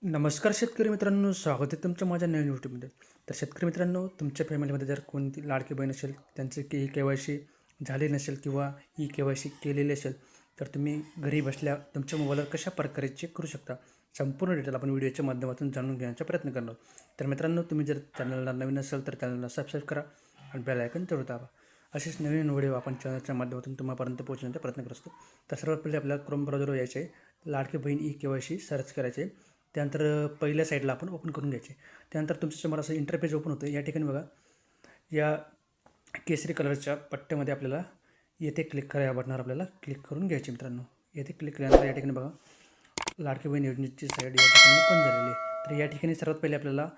नमस्कार शेतकरी मित्रांनो, स्वागत आहे तुमच्या माझ्या नवीन यूट्यूबमध्ये. तर शेतकरी मित्रांनो, तुमच्या फॅमिलीमध्ये जर कोणती लाडकी बहीण असेल, त्यांची की KYC झाली नसेल किंवा KYC केलेली असेल, तर तुम्ही घरी बसल्या तुमच्या मोबाईलवर कशा प्रकारे चेक करू शकता, संपूर्ण डिटेल आपण व्हिडिओच्या माध्यमातून जाणून घेण्याचा प्रयत्न करणार आहोत. तर मित्रांनो, तुम्ही जर चॅनलला नवीन असाल तर चॅनलला सबस्क्राईब करा आणि बेल आयकॉन तेवढं दाबा. असेच नवीन व्हिडिओ आपण चॅनलच्या माध्यमातून तुम्हापर्यंत पोहोचण्याचा प्रयत्न करत असतो. तर सर्वात पहिले आपल्याला क्रोम ब्राउझरवर यायचे आहे, लाडकी बहीण KYC सर्च करायचे. त्यानंतर पहिल्या साईडला आपण ओपन करून घ्यायचे. त्यानंतर तुमच्यासमोर असं इंटरफेस ओपन होतं. या ठिकाणी बघा, या केसरी कलरच्या पट्ट्यामध्ये आपल्याला येथे क्लिक करा, या बटनावर आपल्याला क्लिक करून घ्यायचे. मित्रांनो, येथे क्लिक केल्यानंतर या ठिकाणी बघा, लाडकी बहीण योजनेची साईड या ठिकाणी ओपन झालेली आहे. तर या ठिकाणी सर्वात पहिले आपल्याला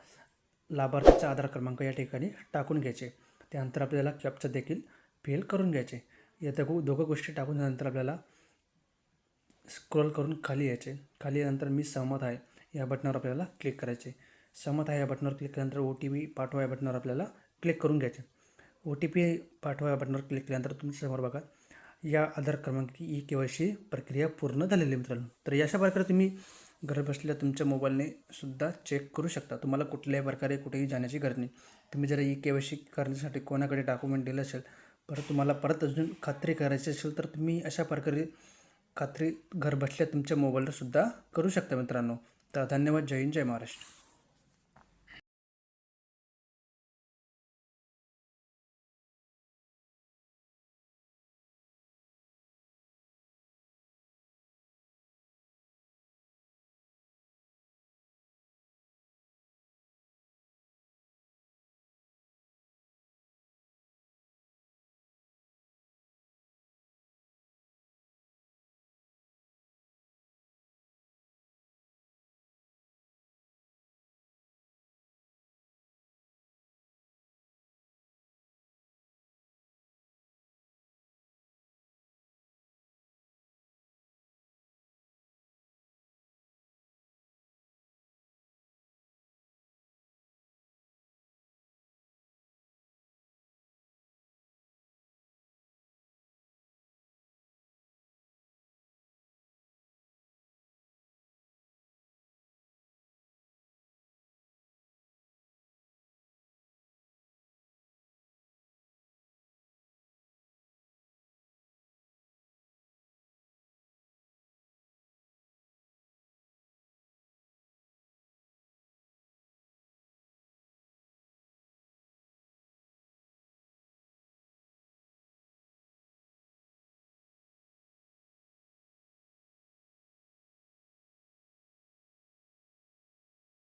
लाभार्थीचा आधार क्रमांक या ठिकाणी टाकून घ्यायचे. त्यानंतर आपल्याला कॅप्चा देखील फिल करून घ्यायचे. या दोघं गोष्टी टाकून झाल्यानंतर आपल्याला स्क्रोल करून खाली यायचे. खाली यानंतर मी सहमत आहे या बटनावर आपल्याला क्लिक करायचे. सहमत आहे या बटनावर क्लिक केल्यानंतर OTP पाठवा या बटनावर आपल्याला क्लिक करून घ्यायचे. OTP पाठवा या बटनावर क्लिक केल्यानंतर तुमच्यासमोर बघा, या आधार क्रमांक KYC प्रक्रिया पूर्ण झालेली मित्रांनो. तर अशा प्रकारे तुम्ही घर बसल्या तुमच्या मोबाईलने सुद्धा चेक करू शकता. तुम्हाला कुठल्याही प्रकारे कुठेही जाण्याची गरज नाही. तुम्ही जर KYC करण्यासाठी कोणाकडे डॉक्युमेंट दिलं असेल, परत तुम्हाला परत अजून खात्री करायची असेल, तर तुम्ही अशा प्रकारे खात्री घर बसल्या तुमच्या मोबाईलवर सुद्धा करू शकता मित्रांनो. तर धन्यवाद. जय हिंद, जय महाराष्ट्र.